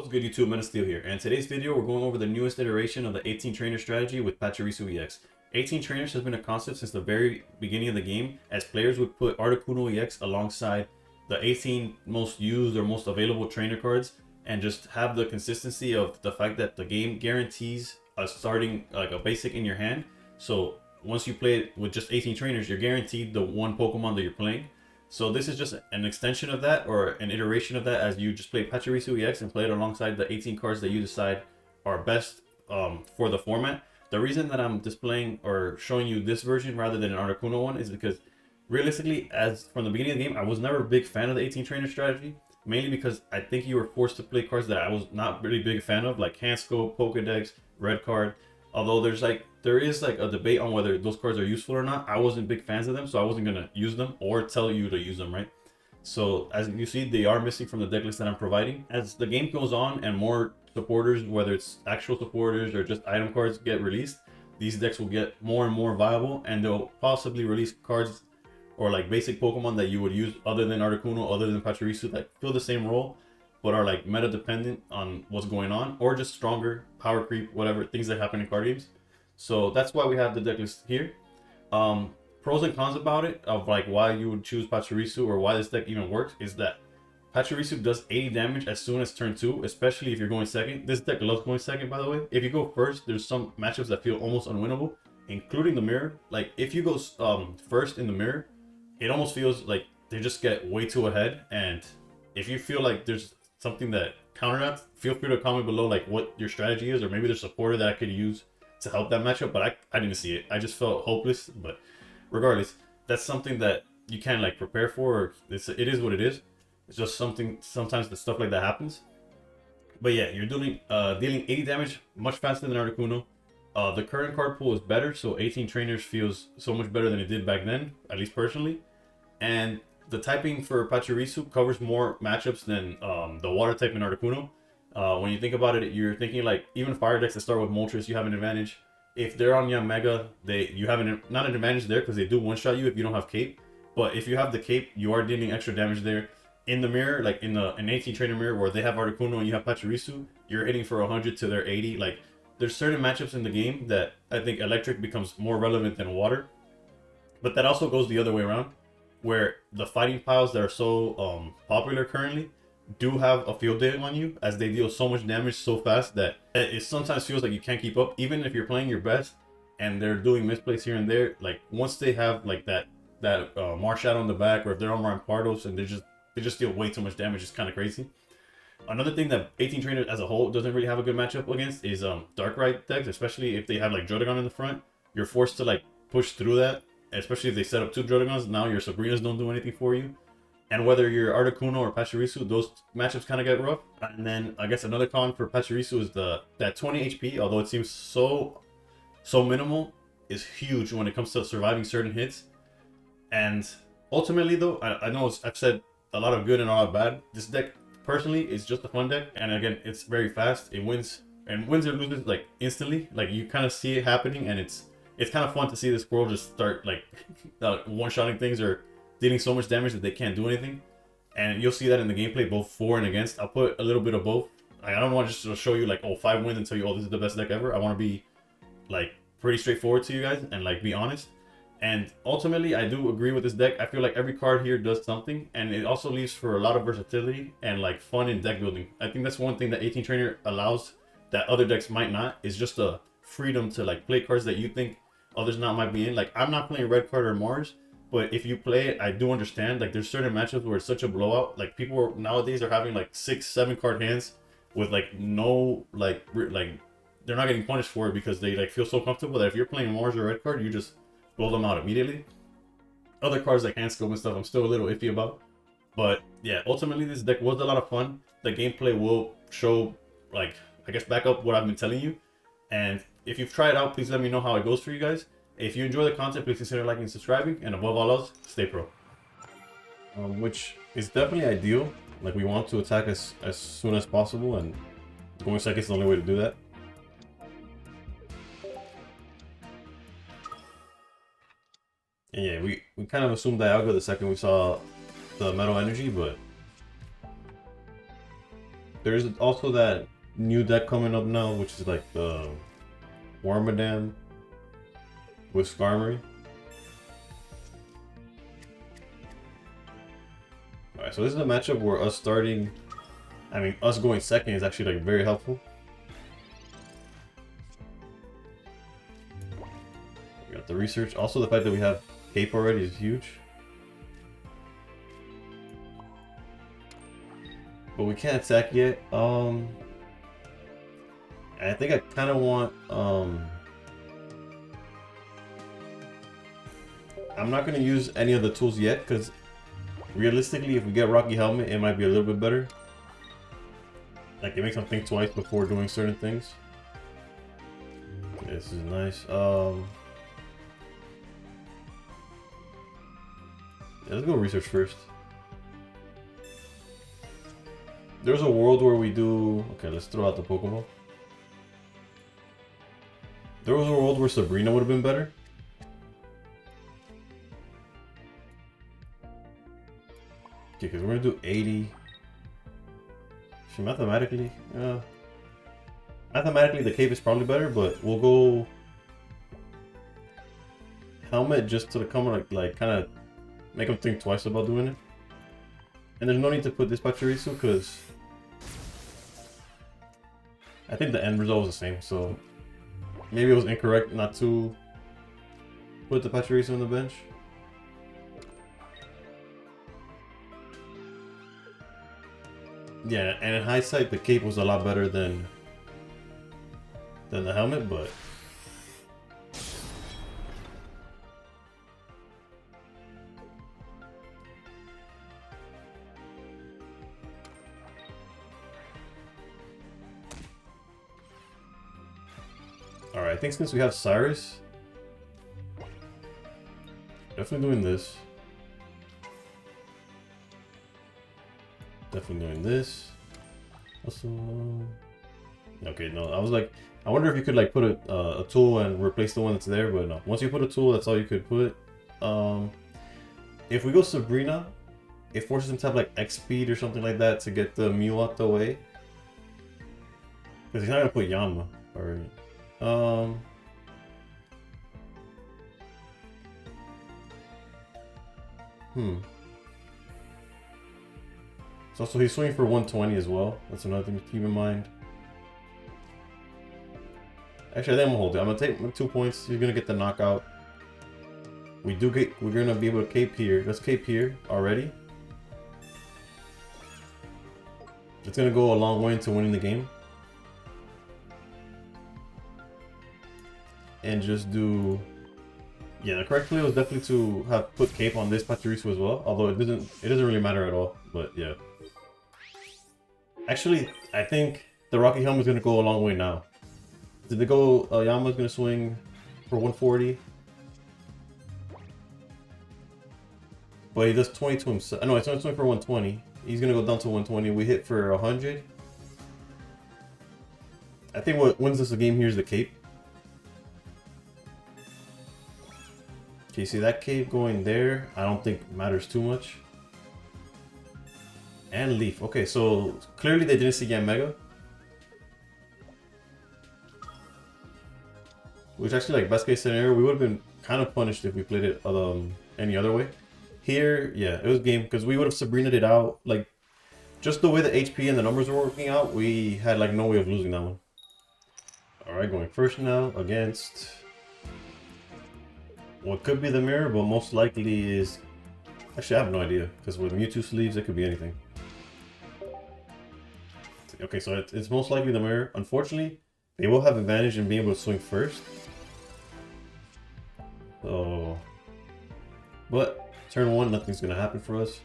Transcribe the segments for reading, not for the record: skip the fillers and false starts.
What's good YouTube, Steel here, and in today's video we're going over the newest iteration of the 18 trainer strategy with Pachirisu EX. 18 trainers has been a concept since the very beginning of the game, as players would put Articuno EX alongside the 18 most used or most available trainer cards and just have the consistency of the fact that the game guarantees a starting, like a basic in your hand. So once you play it with just 18 trainers, you're guaranteed the one Pokemon that you're playing. So this is just an extension of that, or an iteration of that, as you just play Pachirisu EX and play it alongside the 18 cards that you decide are best for the format. The reason that I'm displaying or showing you this version rather than an Articuno one is because realistically, as from the beginning of the game, I was never a big fan of the 18 trainer strategy, mainly because I think you were forced to play cards that I was not really big fan of, like Hand Scope, Pokedex, Red Card. Although there is a debate on whether those cards are useful or not. I wasn't big fans of them, so I wasn't gonna use them or tell you to use them, right? So as you see, they are missing from the deck list that I'm providing. As the game goes on and more supporters, whether it's actual supporters or just item cards, get released, these decks will get more and more viable, and they'll possibly release cards or like basic Pokemon that you would use other than Articuno, other than Pachirisu, that fill the same role but are like meta dependent on what's going on, or just stronger, power creep, whatever, things that happen in card games. So that's why we have the deck list here. Pros and cons about it, of like why you would choose Pachirisu or why this deck even works, is that Pachirisu does 80 damage as soon as turn 2, especially if you're going second. This deck loves going second, by the way. If you go first, there's some matchups that feel almost unwinnable, including the mirror. Like if you go first in the mirror, it almost feels like they just get way too ahead. And if you feel like there's something that counter that, feel free to comment below like what your strategy is, or maybe there's a supporter that I could use to help that matchup. But I didn't see it. I just felt hopeless. But regardless, that's something that you can't like prepare for, or it is what it is. It's just something, sometimes the stuff like that happens. But yeah, you're dealing 80 damage much faster than Articuno. The current card pool is better, so 18 trainers feels so much better than it did back then, at least personally. And the typing for Pachirisu covers more matchups than the water type in Articuno. When you think about it, you're thinking like even fire decks that start with Moltres, you have an advantage. If they're on Young Mega, you have not an advantage there because they do one-shot you if you don't have Cape. But if you have the Cape, you are dealing extra damage there. In the mirror, like in an 18 trainer mirror where they have Articuno and you have Pachirisu, you're hitting for 100 to their 80. Like there's certain matchups in the game that I think electric becomes more relevant than water. But that also goes the other way around, where the fighting piles that are so popular currently do have a field day on you, as they deal so much damage so fast that it sometimes feels like you can't keep up, even if you're playing your best and they're doing misplays here and there. Like once they have like that Marshadow in the back, or if they're on Rampardos and they just deal way too much damage, it's kind of crazy. Another thing that 18 trainers as a whole doesn't really have a good matchup against is Darkrai decks, especially if they have like Druddigon in the front. You're forced to like push through that, especially if they set up 2 Druddigons. Now your Sabrinas don't do anything for you. And whether you're Articuno or Pachirisu, those matchups kind of get rough. And then I guess another con for Pachirisu is that 20 HP, although it seems so minimal, is huge when it comes to surviving certain hits. And ultimately though, I know I've said a lot of good and a lot of bad. This deck personally is just a fun deck, and again, it's very fast. It wins or loses like instantly. Like you kind of see it happening, and it's kind of fun to see this squirrel just start like one-shotting things or dealing so much damage that they can't do anything. And you'll see that in the gameplay, both for and against. I'll put a little bit of both. I don't want just to show you like, oh, 5 wins and tell you, oh, this is the best deck ever. I want to be like pretty straightforward to you guys and like be honest. And ultimately, I do agree with this deck. I feel like every card here does something, and it also leaves for a lot of versatility and like fun in deck building. I think that's one thing that 18 trainer allows that other decks might not, is just a freedom to like play cards that you think others not might be in. Like I'm not playing Red Card or Mars, but if you play it, I do understand. Like there's certain matchups where it's such a blowout. Like people nowadays are having like 6-7 card hands with like no like they're not getting punished for it because they like feel so comfortable that if you're playing Mars or Red Card, you just blow them out immediately. Other cards like Hand Scope and stuff, I'm still a little iffy about. But yeah, ultimately this deck was a lot of fun. The gameplay will show, like, I guess, back up what I've been telling you. And if you've tried it out, please let me know how it goes for you guys. If you enjoy the content, please consider liking and subscribing. And above all else, stay pro. Which is definitely ideal. Like we want to attack as soon as possible, and going second is the only way to do that. And yeah, we kind of assumed Dialga the second we saw the Metal Energy, but There's also that new deck coming up now, which is like the Wormadam with Skarmory. Alright, so this is a matchup where us going second is actually like very helpful. We got the research. Also the fact that we have Cape already is huge. But we can't attack yet. I think I kind of want, I'm not going to use any of the tools yet, because realistically, if we get Rocky Helmet, it might be a little bit better. Like, it makes them think twice before doing certain things. Okay, this is nice. Yeah, let's go research first. There's a world where we do... Okay, let's throw out the Pokemon. There was a world where Sabrina would have been better. Okay, because we're going to do 80. So mathematically... mathematically, the Cape is probably better, but we'll go... Helmet just to come like kind of make them think twice about doing it. And there's no need to put this Pachirisu because I think the end result was the same, so maybe it was incorrect not to put the Pachirisu on the bench. Yeah, and in hindsight, the Cape was a lot better than the helmet, but alright, I think since we have Cyrus, definitely doing this. Definitely doing this. Also, okay, no, I was like, I wonder if you could like put a tool and replace the one that's there, but no. Once you put a tool, that's all you could put. If we go Sabrina, it forces him to have like X speed or something like that to get the Mew out the way. Because he's not gonna put Yama already. So he's swinging for 120 as well. That's another thing to keep in mind. Actually, I think I'm gonna hold it. I'm gonna take 2 points. He's gonna get the knockout. We're gonna be able to cape here. Let's cape here already. It's gonna go a long way into winning the game. And just do... Yeah, the correct play was definitely to have put cape on this Pachirisu as well. Although it doesn't really matter at all. But yeah. Actually, I think the Rocky Helmet is gonna go a long way now. Did they go? Yama's gonna swing for 140, but he does 20 to himself. No, he's gonna swing for 120. He's gonna go down to 120. We hit for 100. I think what wins us the game here is the cape. Okay, see that cape going there? I don't think matters too much. And Leaf. Okay, so clearly they didn't see Mega. Which actually, like, best case scenario, we would have been kind of punished if we played it any other way. Here, yeah, it was game, because we would have Sabrina'd it out. Like, just the way the HP and the numbers were working out, we had, like, no way of losing that one. Alright, going first now against what could be the mirror, but most likely is... Actually, I have no idea, because with Mewtwo sleeves, it could be anything. Okay, so it's most likely the mirror. Unfortunately, they will have advantage in being able to swing first. So, but turn 1, nothing's gonna happen for us.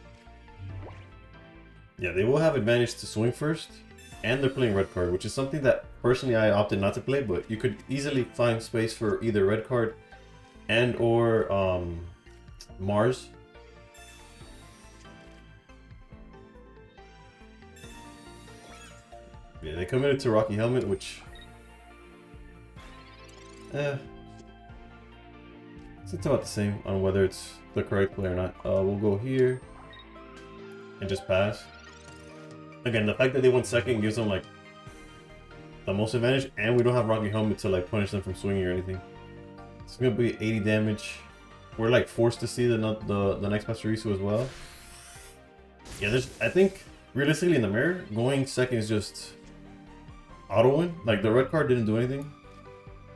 Yeah, they will have advantage to swing first, and they're playing red card, which is something that personally I opted not to play. But you could easily find space for either red card and or Mars. Yeah, they committed to Rocky Helmet, which it's about the same on whether it's the correct play or not. We'll go here and just pass. Again, the fact that they went second gives them like the most advantage, and we don't have Rocky Helmet to like punish them from swinging or anything. It's gonna be 80 damage. We're like forced to see the next Pachirisu as well. Yeah, I think realistically in the mirror, going second is just auto win. Like the red card didn't do anything,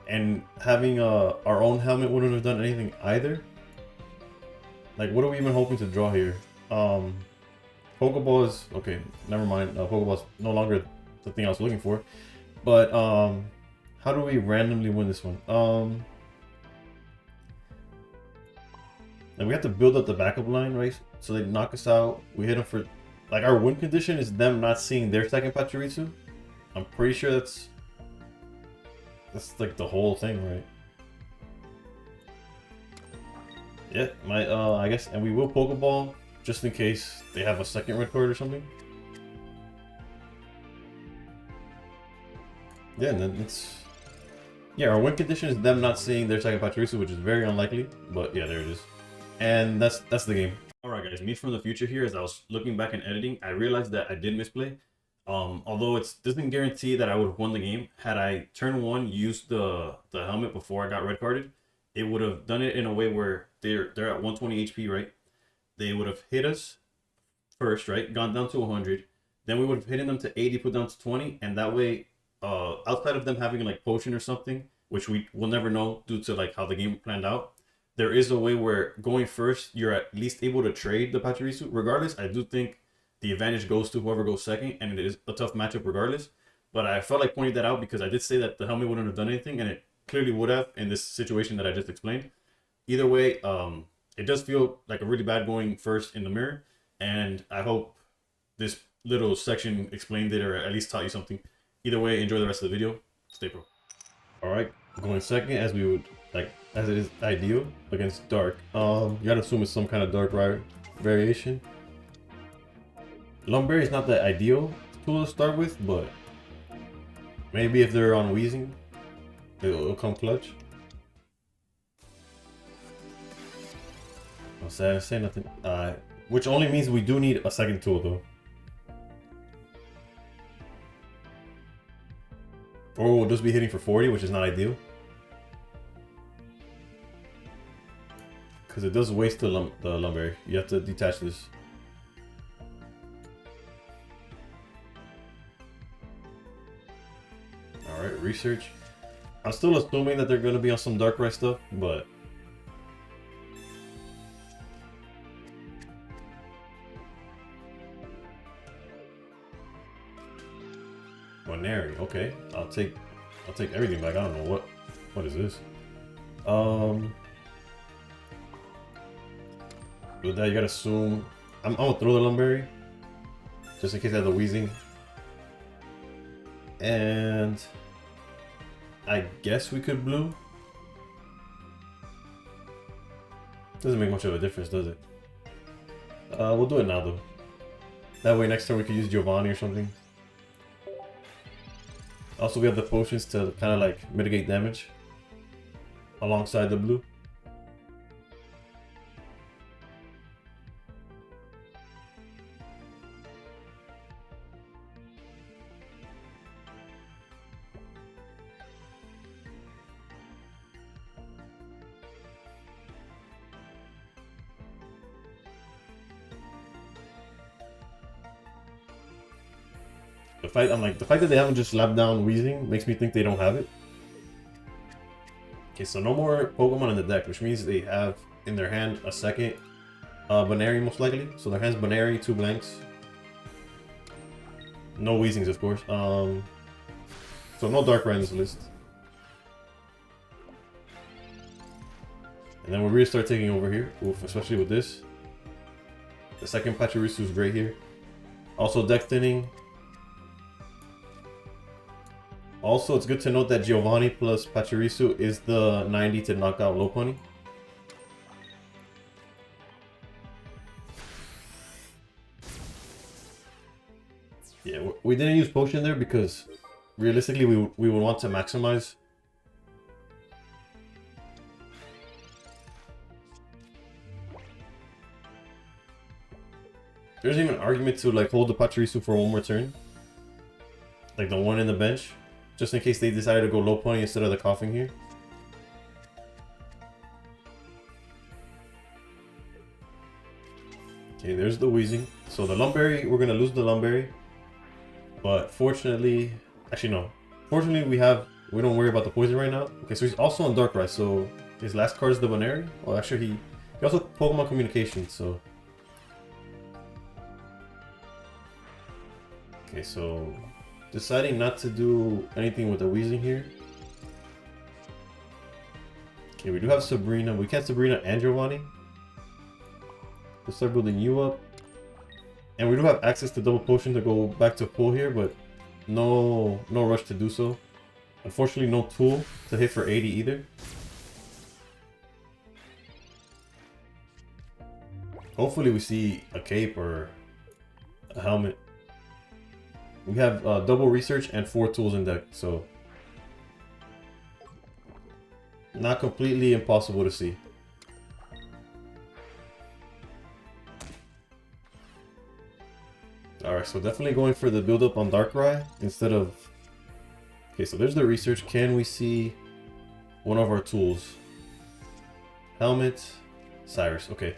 and having our own helmet wouldn't have done anything either. Like, what are we even hoping to draw here? Pokeball is okay. Never mind. Pokeball is no longer the thing I was looking for. But how do we randomly win this one? And we have to build up the backup line, right? So they knock us out. We hit them for, like, our win condition is them not seeing their second Pachirisu. I'm pretty sure that's like the whole thing, right? Yeah, I guess, and we will Pokeball just in case they have a second red card or something. Yeah, and then our win condition is them not seeing their second Pachirisu, which is very unlikely, but yeah, there it is. And that's the game. Alright guys, me from the future here, as I was looking back and editing, I realized that I did misplay. Although it doesn't guarantee that I would have won the game. Had I turn 1 used the helmet before I got red carded, it would have done it in a way where they're at 120 HP, right? They would have hit us first, right? Gone down to 100. Then we would have hit them to 80, put down to 20, and that way, outside of them having like potion or something, which we will never know due to like how the game planned out, there is a way where going first, you're at least able to trade the Pachirisu. Regardless, I do think the advantage goes to whoever goes second, and it is a tough matchup regardless. But I felt like pointing that out because I did say that the helmet wouldn't have done anything, and it clearly would have in this situation that I just explained. Either way, it does feel like a really bad going first in the mirror, and I hope this little section explained it or at least taught you something. Either way, enjoy the rest of the video. Stay pro. Alright, going second as we would, like, as it is ideal against dark. You gotta assume it's some kind of dark variation. Lumberry is not the ideal tool to start with, but maybe if they're on Wheezing, it'll come clutch. I'll say nothing. Which only means we do need a second tool though. Or we'll just be hitting for 40, which is not ideal. Because it does waste the Lumberry. You have to detach this. Alright, research. I'm still assuming that they're going to be on some Darkrai stuff, but... Bonary, okay. I'll take everything back. I don't know what is this. With that, you gotta assume I'm gonna throw the Lumberry just in case I have the Wheezing, and I guess we could blue. Doesn't make much of a difference, does it? We'll do it now though. That way next time we could use Giovanni or something. Also, we have the potions to kind of like mitigate damage alongside the blue. The fact that they haven't just slapped down Wheezing makes me think they don't have it. Okay, so no more Pokemon in the deck, which means they have in their hand a second Bonary most likely. So their hand's Bonary, 2 blanks. No Wheezings, of course. So no Darkrai in this list. And then we'll really start taking over here. Oof, especially with this. The second Pachirisu is great here. Also deck thinning. Also, it's good to note that Giovanni plus Pachirisu is the 90 to knock out Lopunny. Yeah, we didn't use Potion there because realistically we would want to maximize. There's even an argument to like hold the Pachirisu for one more turn. Like the one in the bench. Just in case they decided to go low pony instead of the coughing here. Okay, there's the wheezing. So the Lumberry, we're gonna lose the Lumberry. But fortunately, actually no. Fortunately we don't worry about the poison right now. Okay, so he's also on Darkrai, so his last card is the Baneri. Well actually he also Pokemon Communication, so. Okay, so deciding not to do anything with the wheezing here. Okay, we do have Sabrina. We can't Sabrina and Giovanni. We'll start building you up. And we do have access to double potion to go back to full here, but no rush to do so. Unfortunately, no tool to hit for 80 either. Hopefully we see a cape or a helmet. We have double research and 4 tools in deck, so not completely impossible to see. Alright, so definitely going for the build up on Darkrai instead of... Okay, so there's the research. Can we see one of our tools? Helmet, Cyrus, okay.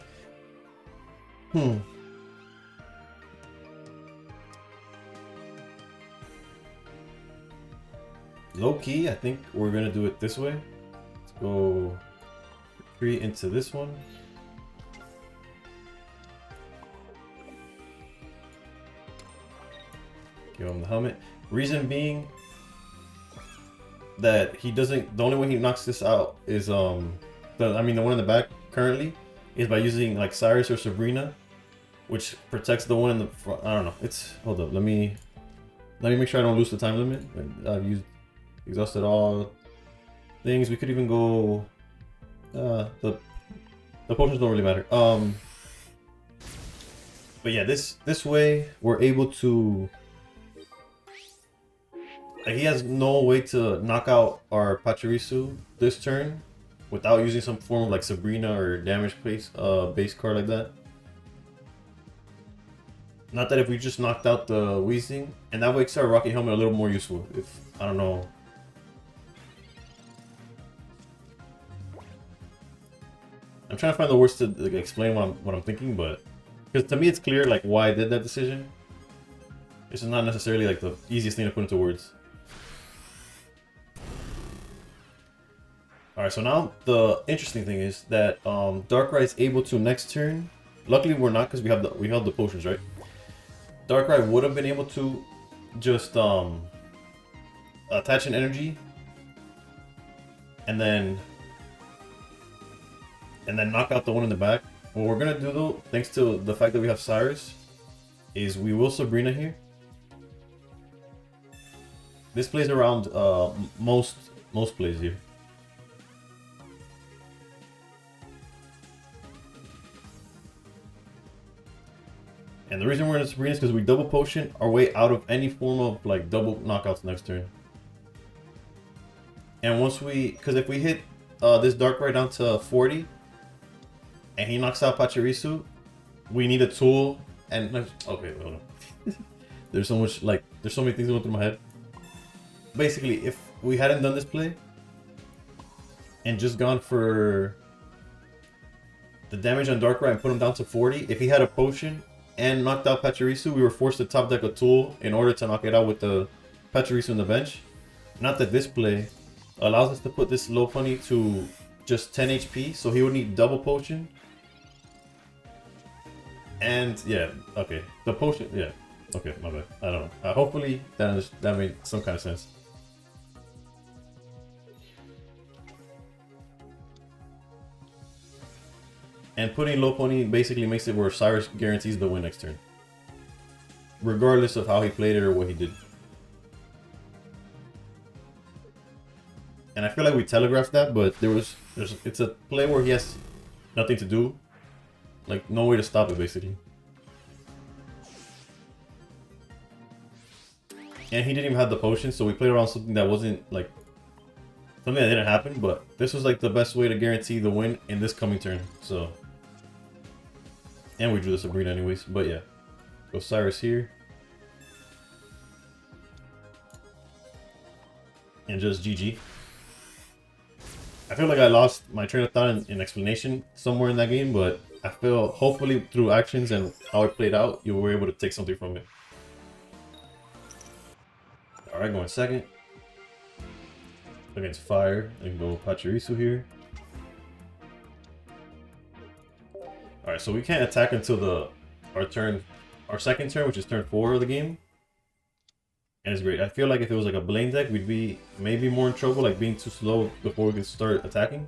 Low key, I think we're gonna do it this way. Let's go retreat into this one. Give him the helmet. Reason being that he doesn't. The only way he knocks this out is the one in the back currently is by using like Cyrus or Sabrina, which protects the one in the front. I don't know. It's hold up. Let me make sure I don't lose the time limit. I've exhausted all things. We could even go. The potions don't really matter. But yeah, this way we're able to. Like he has no way to knock out our Pachirisu this turn without using some form of like Sabrina or damage base card like that. Not that if we just knocked out the Weezing, and that makes our Rocky Helmet a little more useful. If I don't know. I'm trying to find the words to like, explain what I'm thinking, but because to me it's clear like why I did that decision. It's not necessarily like the easiest thing to put into words. Alright, so now the interesting thing is that Darkrai is able to next turn. Luckily we're not because we held the potions, right? Darkrai would have been able to just attach an energy and then knock out the one in the back. What we're gonna do though, thanks to the fact that we have Cyrus, is we will Sabrina here. This plays around most plays here. And the reason we're in Sabrina is because we double potion our way out of any form of like double knockouts next turn. And once because if we hit this Darkrai down to 40 and he knocks out Pachirisu, we need a tool and okay, hold on. There's so many things going through my head. Basically, if we hadn't done this play and just gone for the damage on Darkrai and put him down to 40, if he had a potion and knocked out Pachirisu, we were forced to top deck a tool in order to knock it out with the Pachirisu on the bench. Not that this play allows us to put this low pony to just 10 HP, so he would need double potion. And yeah, okay, the potion, yeah, okay, my bad. I don't know. Hopefully that made some kind of sense. And putting low pony basically makes it where Cyrus guarantees the win next turn, regardless of how he played it or what he did. And I feel like we telegraphed that, but it's a play where he has nothing to do, like no way to stop it basically. And he didn't even have the potion, so we played around something that wasn't like something that didn't happen, but this was like the best way to guarantee the win in this coming turn. So, and we drew the Sabrina anyways, but yeah. Go Cyrus here. And just GG. I feel like I lost my train of thought in explanation somewhere in that game, but I feel hopefully through actions and how it played out, you were able to take something from it. Alright, going second. Against fire. And go Pachirisu here. Alright, so we can't attack until our second turn, which is turn 4 of the game. And it's great. I feel like if it was like a Blaine deck, we'd be maybe more in trouble, like being too slow before we could start attacking.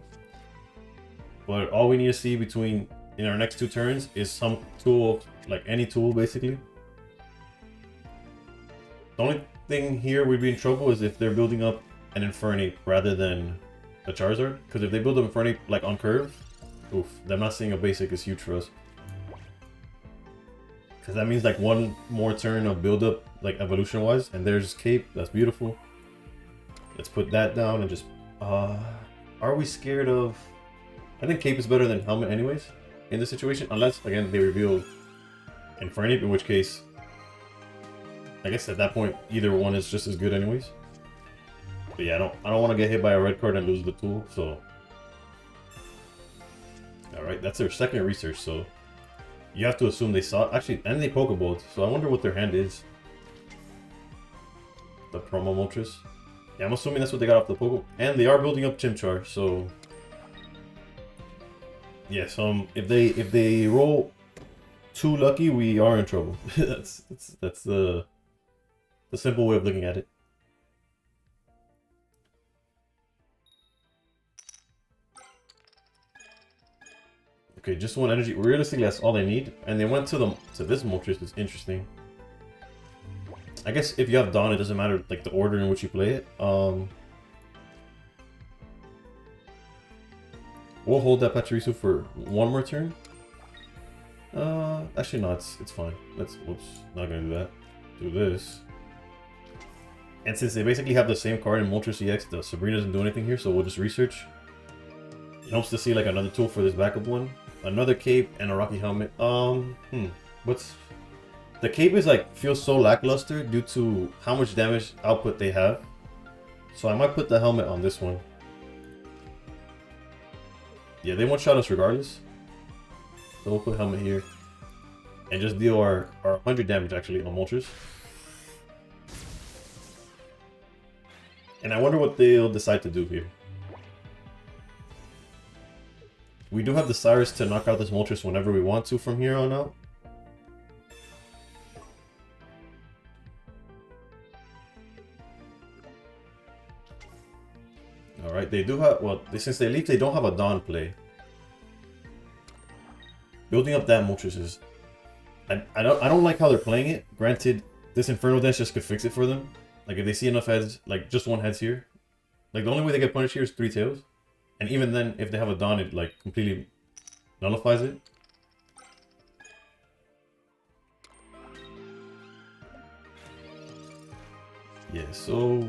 But all we need to see in our next 2 turns is some tool, like any tool basically. The only thing here we'd be in trouble is if they're building up an Infernape rather than a Charizard. Because if they build up Infernape like on curve, oof, them not seeing a basic is huge for us. Because that means like one more turn of build up, like evolution wise, and there's Cape. That's beautiful. Let's put that down and just are we scared of? I think Cape is better than Helmet anyways in this situation, unless again they reveal Infernape, in which case I guess at that point either one is just as good anyways. But yeah, I don't want to get hit by a red card and lose the tool, so alright, that's their second research, so you have to assume they saw it. Actually, and they Pokeballed, so I wonder what their hand is. The promo Moltres. Yeah, I'm assuming that's what they got off the Poke. And they are building up Chimchar, so yeah, so if they roll too lucky, we are in trouble. that's the simple way of looking at it. Okay, just 1 energy. Realistically, that's all they need. And they went to this Moltres. It's interesting. I guess if you have Dawn, it doesn't matter like the order in which you play it. We'll hold that Pachirisu for 1 more turn. Actually no, it's fine. Whoops, not gonna do that. Do this. And since they basically have the same card in Moltres EX, the Sabrina doesn't do anything here, so we'll just research. It helps to see like another tool for this backup one. Another Cape and a Rocky Helmet. What's the Cape is like feels so lackluster due to how much damage output they have. So I might put the helmet on this one. Yeah, they one-shot us regardless. So we'll put helmet here. And just deal our 100 damage actually on Moltres. And I wonder what they'll decide to do here. We do have the Cyrus to knock out this Moltres whenever we want to from here on out. Alright, they do have, well, since they leave, they don't have a Dawn play. Building up that Moltres is... I don't like how they're playing it. Granted, this Inferno Dance just could fix it for them. Like, if they see enough heads, like, just 1 heads here. Like, the only way they get punished here is 3 tails. And even then, if they have a Dawn, it, like, completely nullifies it. Yeah, so...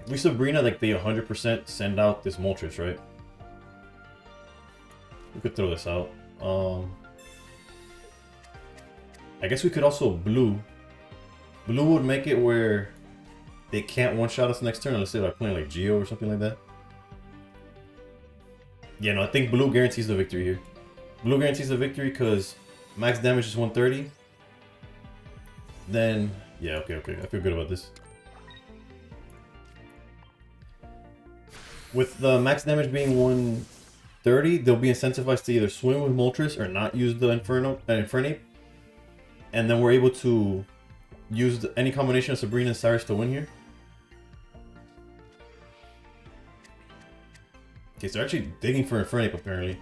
We Sabrina, like, they 100% send out this Moltres, right? We could throw this out. I guess we could also Blue. Blue would make it where they can't one-shot us next turn unless they're like playing like Geo or something like that. Yeah, no, I think Blue guarantees the victory here. Blue guarantees the victory because max damage is 130. Then, yeah, okay, I feel good about this. With the max damage being 130, they'll be incentivized to either swing with Moltres or not use the Infernape. And then we're able to use any combination of Sabrina and Cyrus to win here. Okay, so they're actually digging for Infernape apparently.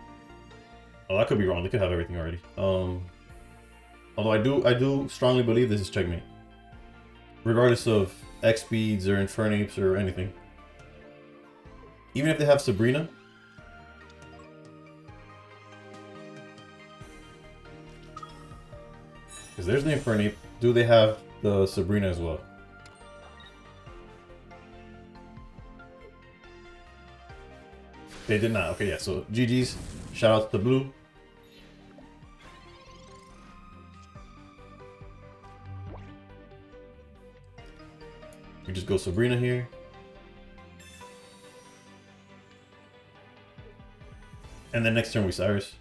Oh, I could be wrong. They could have everything already. Although I do strongly believe this is checkmate. Regardless of X speeds or Infernapes or anything. Even if they have Sabrina. Because there's the Infernape. Do they have the Sabrina as well? They did not. Okay, yeah, so GG's. Shout out to the Blue. We just go Sabrina here. And then next turn we Cyrus.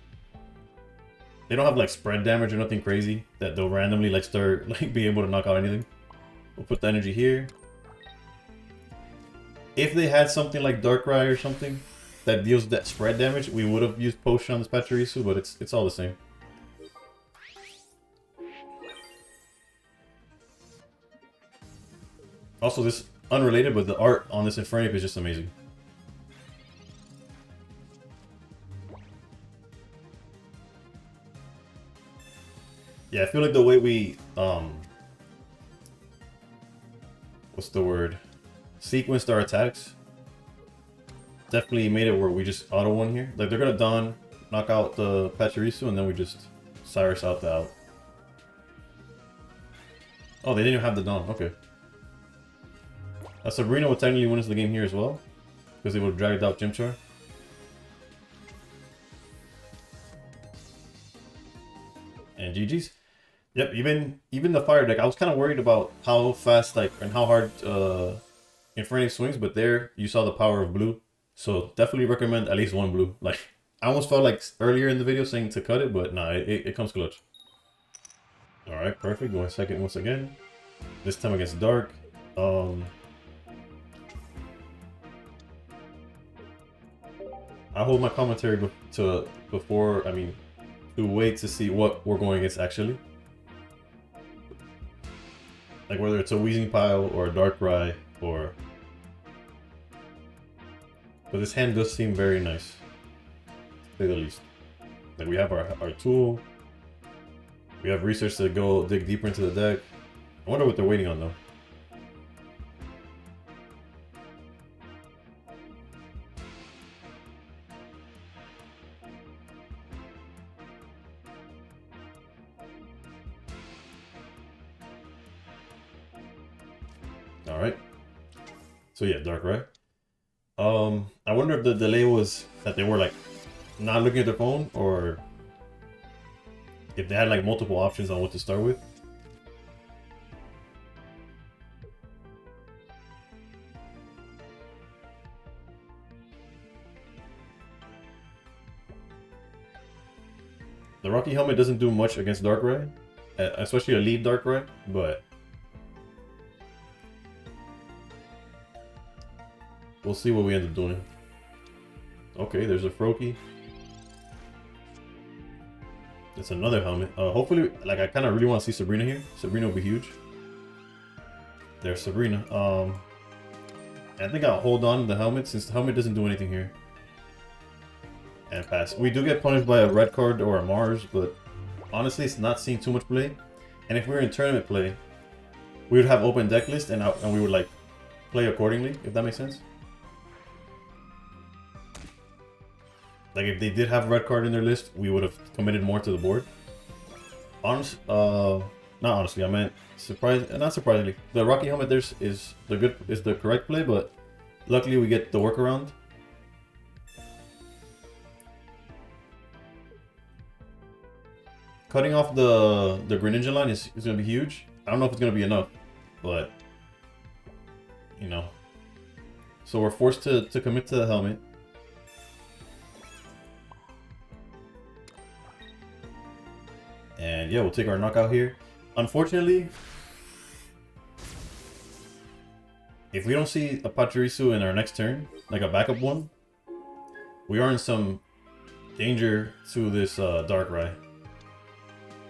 They don't have like spread damage or nothing crazy that they'll randomly like start like be able to knock out anything. We'll put the energy here. If they had something like Darkrai or something that deals that spread damage, we would have used Potion on this Pachirisu, but it's all the same. Also, this unrelated, but the art on this Infernape is just amazing. Yeah, I feel like the way we what's the word? Sequenced our attacks definitely made it where we just auto one here. Like they're gonna Dawn, knock out the Pachirisu, and then we just Cyrus out the out. Oh, they didn't even have the Dawn. Okay. Sabrina would technically win us the game here as well, because they would have dragged out Chimchar. And GG's. Yep, even the fire deck, I was kind of worried about how fast and how hard Infernape swings, but there you saw the power of blue. So definitely recommend at least one blue. Like I almost felt like earlier in the video saying to cut it, but nah, it comes clutch. All right, perfect. Going second once again. This time against Dark. I hold my commentary to wait to see what we're going against actually. Like whether it's a Weezing Pile or a Darkrai or... But this hand does seem very nice, to say the least. Like we have our tool. We have research to go dig deeper into the deck. I wonder what they're waiting on though. Alright. So yeah, Darkrai. I wonder if the delay was that they were like not looking at their phone, or if they had like multiple options on what to start with. The Rocky Helmet doesn't do much against Darkrai, especially a lead Darkrai, but we'll see what we end up doing. Okay, there's a Froakie. It's another helmet. Hopefully, like I kind of really want to see Sabrina here. Sabrina will be huge. There's Sabrina. I think I'll hold on to the helmet since the helmet doesn't do anything here. And pass. We do get punished by a red card or a Mars, but honestly, it's not seeing too much play. And if we were in tournament play, we would have open deck list and we would like play accordingly, if that makes sense. Like if they did have a red card in their list, we would have committed more to the board. Not honestly, I meant not surprisingly. The Rocky Helmet is the correct play, but luckily we get the workaround. Cutting off the Greninja line is gonna be huge. I don't know if it's gonna be enough, but you know. So we're forced to commit to the helmet. And yeah, we'll take our knockout here. Unfortunately, if we don't see a Pachirisu in our next turn, like a backup one, we are in some danger to this Darkrai.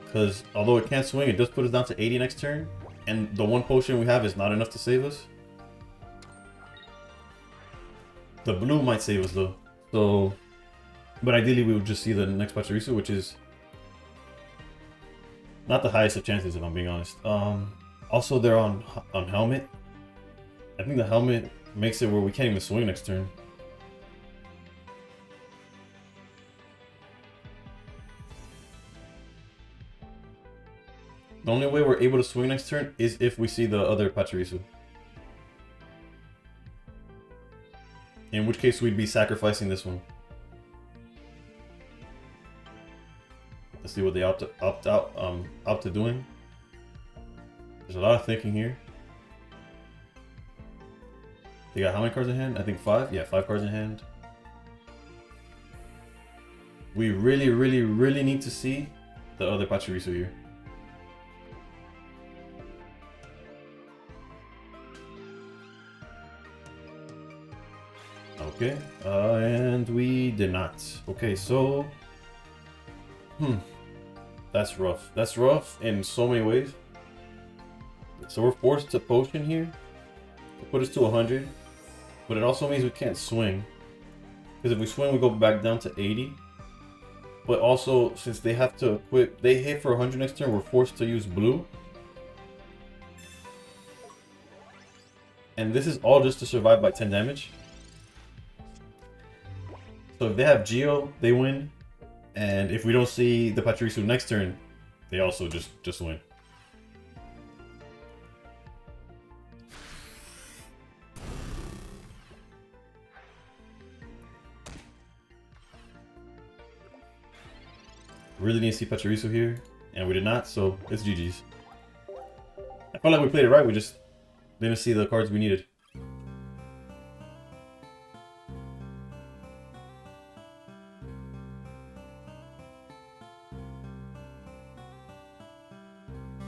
Because although it can't swing, it does put us down to 80 next turn. And the one potion we have is not enough to save us. The blue might save us though. So, but ideally we would just see the next Pachirisu, which is not the highest of chances, if I'm being honest. Also, they're on helmet. I think the helmet makes it where we can't even swing next turn. The only way we're able to swing next turn is if we see the other Pachirisu. In which case we'd be sacrificing this one. Let's see what they opt to doing. There's a lot of thinking here. They got how many cards in hand? I think 5? Yeah, 5 cards in hand. We really need to see the other Pachirisu here. Okay, and we did not. Okay, so... That's rough. That's rough in so many ways. So we're forced to potion here to put us to 100. But it also means we can't swing. Because if we swing, we go back down to 80. But also, since they have to equip... They hit for 100 next turn, we're forced to use blue. And this is all just to survive by 10 damage. So if they have Geo, they win. And if we don't see the Pachirisu next turn, they also just win. Really need to see Pachirisu here, and we did not, so it's GG's. I felt like we played it right, we just didn't see the cards we needed.